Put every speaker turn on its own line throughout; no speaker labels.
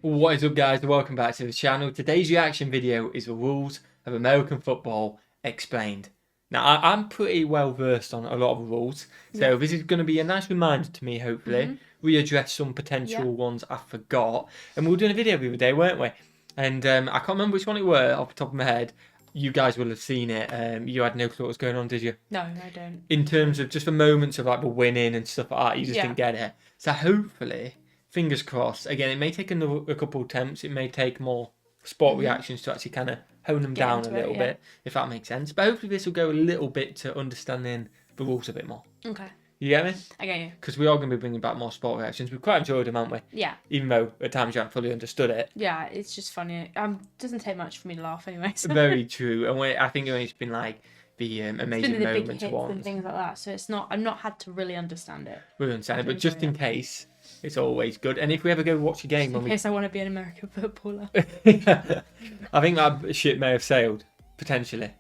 What is up, guys? Welcome back to the channel. Today's reaction video is the rules of American football explained. Now, I'm pretty well versed on a lot of the rules, so this is going to be a nice reminder to me, hopefully. Readdress some potential ones I forgot. And we were doing a video the other day, weren't we? And I can't remember which one it were off the top of my head. You guys will have seen it. You had no clue what was going on, did you?
No, I don't.
In terms of just the moments of like the winning and stuff like that, you just didn't get it. So hopefully, fingers crossed. Again, it may take a couple attempts. It may take more sport reactions to actually kind of hone them down a little bit, if that makes sense. But hopefully this will go a little bit to understanding the rules a bit more.
Okay.
You get me?
I get you.
Because we are going to be bringing back more sport reactions. We've quite enjoyed them, haven't we?
Yeah.
Even though at times you haven't fully understood it.
Yeah, it's just funny. Doesn't take much for me to laugh anyway. So.
Very true. And I think it's been like the amazing
the big
moments
hits
ones.
and things like that. So it's not. I've not had to really understand it.
Really understand it, but just in case, it's always good. And if we ever go watch a game,
in case I want to be an American footballer.
I think that ship may have sailed potentially.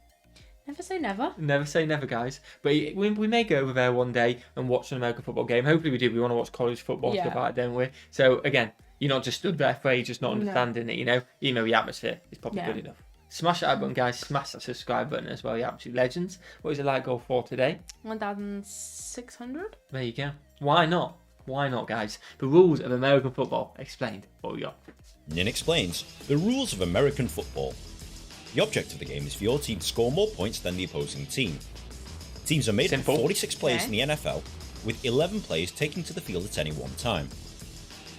Never say never.
Never say never, guys. But we may go over there one day and watch an American football game. Hopefully we do. We want to watch college football stuff like that, don't we? So again, you're not just stood there for ages not understanding it, you know? Even though the atmosphere is probably good enough. Smash that button, guys. Smash that subscribe button as well. You're absolute legends. What is the like goal for today?
1,600.
There you go. Why not? Why not, guys? The rules of American football explained. What we got?
Lynne explains the rules of American football. The object of the game is for your team to score more points than the opposing team. Teams are made up of 46 players in the NFL, with 11 players taking to the field at any one time.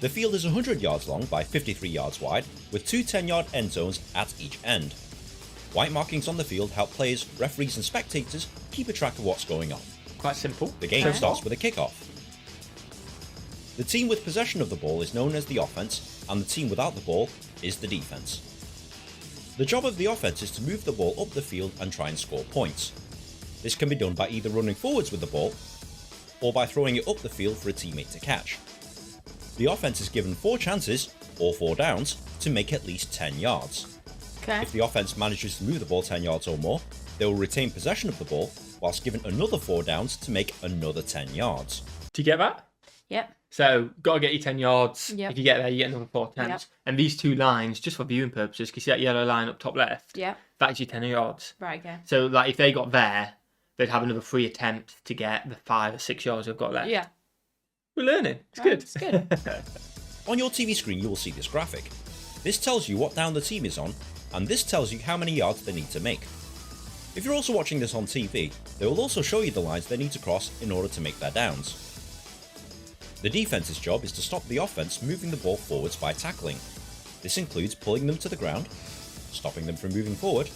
The field is 100 yards long by 53 yards wide, with two 10-yard end zones at each end. White markings on the field help players, referees and spectators keep a track of what's going on.
Quite simple.
The game starts with a kickoff. The team with possession of the ball is known as the offense, and the team without the ball is the defense. The job of the offense is to move the ball up the field and try and score points. This can be done by either running forwards with the ball, or by throwing it up the field for a teammate to catch. The offense is given 4 chances, or 4 downs, to make at least 10 yards. If the offense manages to move the ball 10 yards or more, they will retain possession of the ball, whilst given another 4 downs to make another 10 yards.
Do you get that?
Yep.
So, got to get you 10 yards.
Yep.
If you get there, you get another 4 attempts. Yep. And these 2 lines, just for viewing purposes, can you see that yellow line up top left?
Yeah.
That's your 10 yards.
Right, okay.
So, like, if they got there, they'd have another 3 attempts to get the 5 or 6 yards they've got left.
Yeah.
We're learning. It's good.
It's good.
On your TV screen, you will see this graphic. This tells you what down the team is on, and this tells you how many yards they need to make. If you're also watching this on TV, they will also show you the lines they need to cross in order to make their downs. The defense's job is to stop the offense moving the ball forwards by tackling. This includes pulling them to the ground, stopping them from moving forward,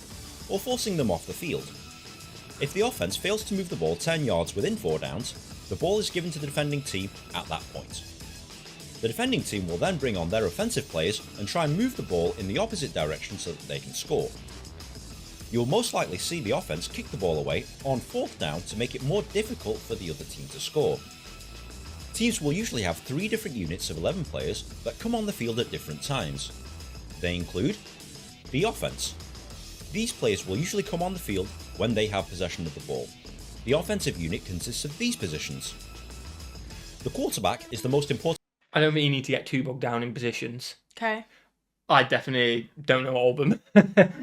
or forcing them off the field. If the offense fails to move the ball 10 yards within 4 downs, the ball is given to the defending team at that point. The defending team will then bring on their offensive players and try and move the ball in the opposite direction so that they can score. You will most likely see the offense kick the ball away on 4th down to make it more difficult for the other team to score. Teams will usually have 3 different units of 11 players that come on the field at different times. They include the offense. These players will usually come on the field when they have possession of the ball. The offensive unit consists of these positions. The quarterback is the most important.
I don't think you need to get too bogged down in positions.
Okay.
I definitely don't know all of them.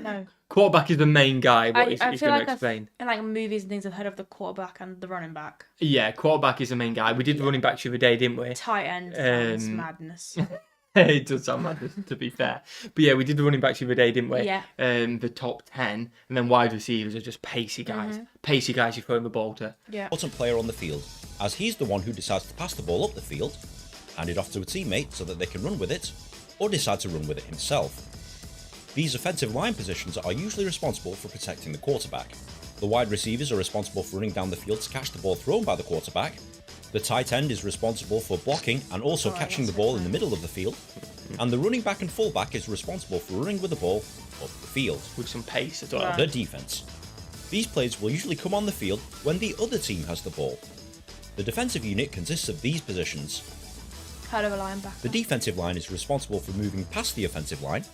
No.
Quarterback is the main guy. What he's
I
going
feel
to
like
explain.
in like movies and things, I've heard of the quarterback and the running back.
Yeah, quarterback is the main guy. We did running back the other day, didn't we?
Tight end sounds madness.
It does sound madness, to be fair. But yeah, we did the running back the other day, didn't we?
Yeah.
The top 10, and then wide receivers are just pacey guys. Pacey guys you throw the ball to.
Yeah.
Important player on the field, as he's the one who decides to pass the ball up the field, hand it off to a teammate so that they can run with it, or decide to run with it himself. These offensive line positions are usually responsible for protecting the quarterback. The wide receivers are responsible for running down the field to catch the ball thrown by the quarterback. The tight end is responsible for blocking and also catching the ball in the middle of the field. And the running back and fullback is responsible for running with the ball up the field.
With some pace as well.
The defense. These players will usually come on the field when the other team has the ball. The defensive unit consists of these positions.
Heard of a linebacker.
The defensive line is responsible for moving past the offensive line.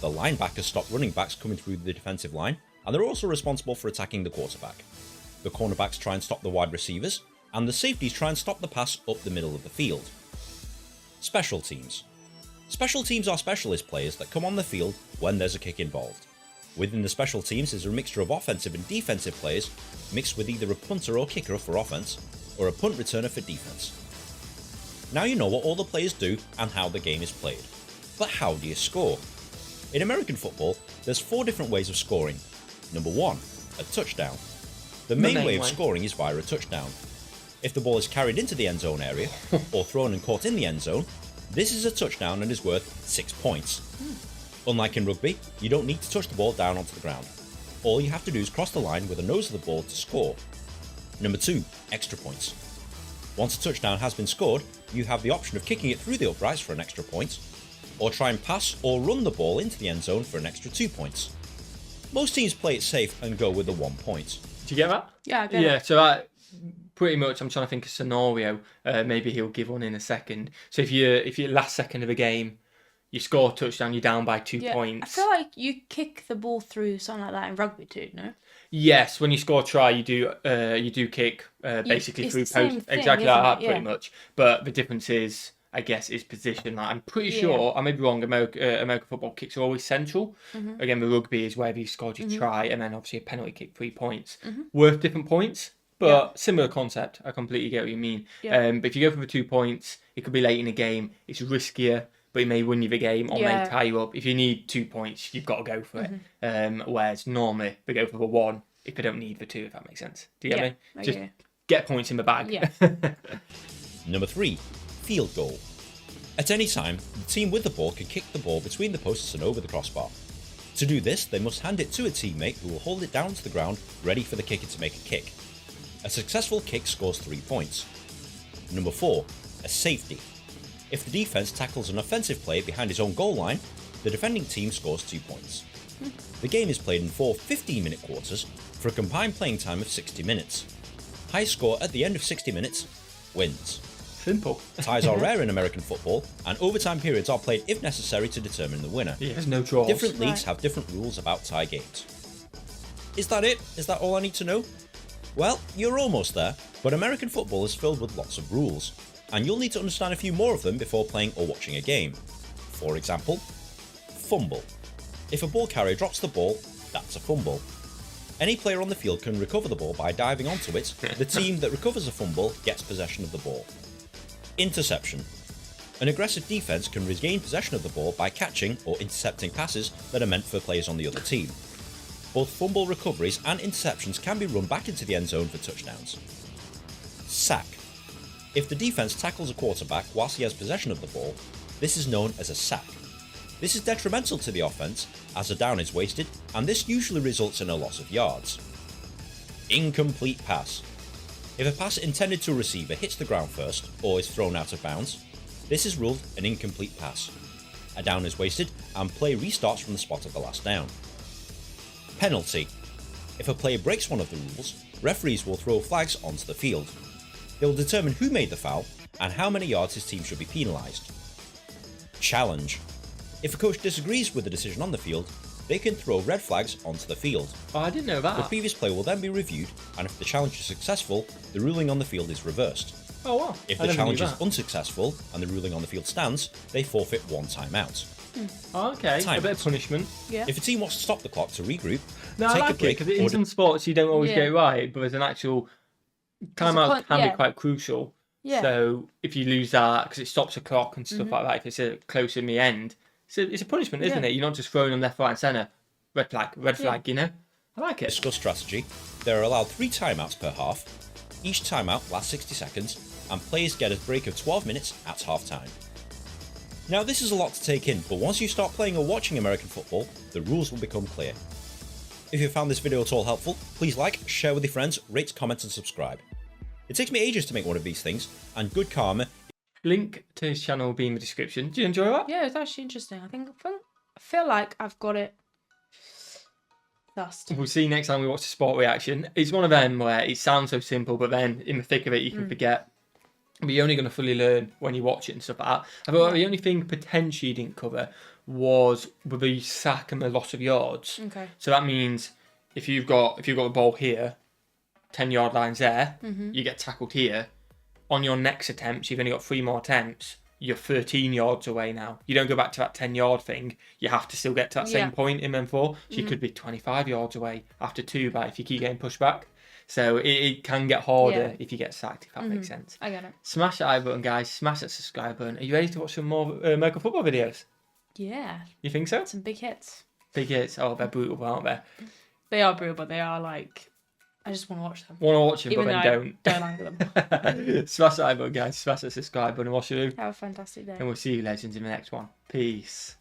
The linebackers stop running backs coming through the defensive line, and they're also responsible for attacking the quarterback. The cornerbacks try and stop the wide receivers, and the safeties try and stop the pass up the middle of the field. Special teams. Special teams are specialist players that come on the field when there's a kick involved. Within the special teams is a mixture of offensive and defensive players, mixed with either a punter or kicker for offense, or a punt returner for defense. Now you know what all the players do and how the game is played. But how do you score? In American football, there's 4 different ways of scoring. Number 1, a touchdown. The main way of scoring is via a touchdown. If the ball is carried into the end zone area, or thrown and caught in the end zone, this is a touchdown and is worth 6 points. Unlike in rugby, you don't need to touch the ball down onto the ground. All you have to do is cross the line with the nose of the ball to score. Number 2, extra points. Once a touchdown has been scored, you have the option of kicking it through the uprights for an extra point, or try and pass or run the ball into the end zone for an extra 2 points. Most teams play it safe and go with the 1 point.
Do you get that?
Yeah, I get it.
Yeah, so that pretty much, I'm trying to think of a scenario. Maybe he'll give one in a second. So if you're last second of a game, you score a touchdown, you're down by 2 points.
I feel like you kick the ball through something like that in rugby too, no?
Yes, when you score a try, you do kick basically
it's
through
the same
post,
thing,
exactly like
isn't
that,
it?
pretty
Yeah.
much. But the difference is, I guess, is position. Like, I'm pretty sure, I may be wrong. American football kicks are always central. Again, the rugby is wherever you scored your try, and then obviously a penalty kick, 3 points, worth different points. But similar concept. I completely get what you mean.
Yeah.
But if you go for the 2 points, it could be late in the game. It's riskier, but it may win you the game or may tie you up. If you need 2 points, you've got to go for it. Whereas normally they go for the 1 if they don't need the 2, if that makes sense. Do you get me? Just get points in the bag.
Yeah.
Number 3, field goal. At any time, the team with the ball can kick the ball between the posts and over the crossbar. To do this, they must hand it to a teammate who will hold it down to the ground, ready for the kicker to make a kick. A successful kick scores 3 points. Number 4, a safety. If the defense tackles an offensive player behind his own goal line, the defending team scores 2 points. The game is played in 4 15-minute quarters for a combined playing time of 60 minutes. High score at the end of 60 minutes wins.
Simple.
Ties are rare in American football, and overtime periods are played if necessary to determine the winner.
Yeah, there's no draws.
Different leagues have different rules about tie games. Is that it? Is that all I need to know? Well, you're almost there, but American football is filled with lots of rules, and you'll need to understand a few more of them before playing or watching a game. For example, fumble. If a ball carrier drops the ball, that's a fumble. Any player on the field can recover the ball by diving onto it. The team that recovers a fumble gets possession of the ball. Interception. An aggressive defense can regain possession of the ball by catching or intercepting passes that are meant for players on the other team. Both fumble recoveries and interceptions can be run back into the end zone for touchdowns. Sack. If the defense tackles a quarterback whilst he has possession of the ball, this is known as a sack. This is detrimental to the offense as a down is wasted, and this usually results in a loss of yards. Incomplete pass. If a pass intended to a receiver hits the ground first or is thrown out of bounds, this is ruled an incomplete pass. A down is wasted and play restarts from the spot of the last down. Penalty. If a player breaks one of the rules, referees will throw flags onto the field. They will determine who made the foul and how many yards his team should be penalised. Challenge. If a coach disagrees with the decision on the field, they can throw red flags onto the field.
Oh, I didn't know that.
The previous play will then be reviewed, and if the challenge is successful, the ruling on the field is reversed.
Oh, wow.
If the challenge is unsuccessful and the ruling on the field stands, they forfeit 1 timeout.
Oh, okay,
Timeout.
a bit of punishment.
Yeah.
If a team wants to stop the clock to regroup,
No, I
take
like
a break,
it, because in some sports you don't always get it right, but there's an actual timeout can be quite crucial.
Yeah.
So if you lose that, because it stops the clock and stuff like that, if it's close in the end, it's a punishment, isn't it? You're not just throwing them left, right and centre. Red flag, you know? I like it.
discuss strategy. There are allowed 3 timeouts per half. Each timeout lasts 60 seconds, and players get a break of 12 minutes at half time. Now this is a lot to take in, but once you start playing or watching American football, the rules will become clear. If you found this video at all helpful, please like, share with your friends, rate, comment and subscribe. It takes me ages to make one of these things, and good karma.
Link to his channel will be in the description. Do you enjoy that?
Yeah, it's actually interesting. I feel like I've got it thused.
We'll see next time we watch the sport reaction. It's one of them where it sounds so simple, but then in the thick of it you can forget. But you're only going to fully learn when you watch it and stuff like that. I thought the only thing potentially you didn't cover was with the sack and the loss of yards.
Okay.
So that means if you've got the ball here, 10-yard lines there, you get tackled here. On your next attempts, you've only got 3 more attempts. you're 13 yards away now. You don't go back to that 10-yard thing. You have to still get to that same point in M4. So you could be 25 yards away after 2 if you keep getting pushed back. So it can get harder if you get sacked, if that makes sense.
I get it.
Smash that like button, guys. Smash that subscribe button. Are you ready to watch some more American football videos?
Yeah.
You think so?
Some big hits.
Big hits. Oh, they're brutal, aren't they?
They are brutal, but they are like, I just want to watch them.
Want to watch them,
Even
but then
don't anger them.
Smash that like button, guys. Smash that subscribe button. Watch you.
Have a fantastic day.
And we'll see you legends in the next one. Peace.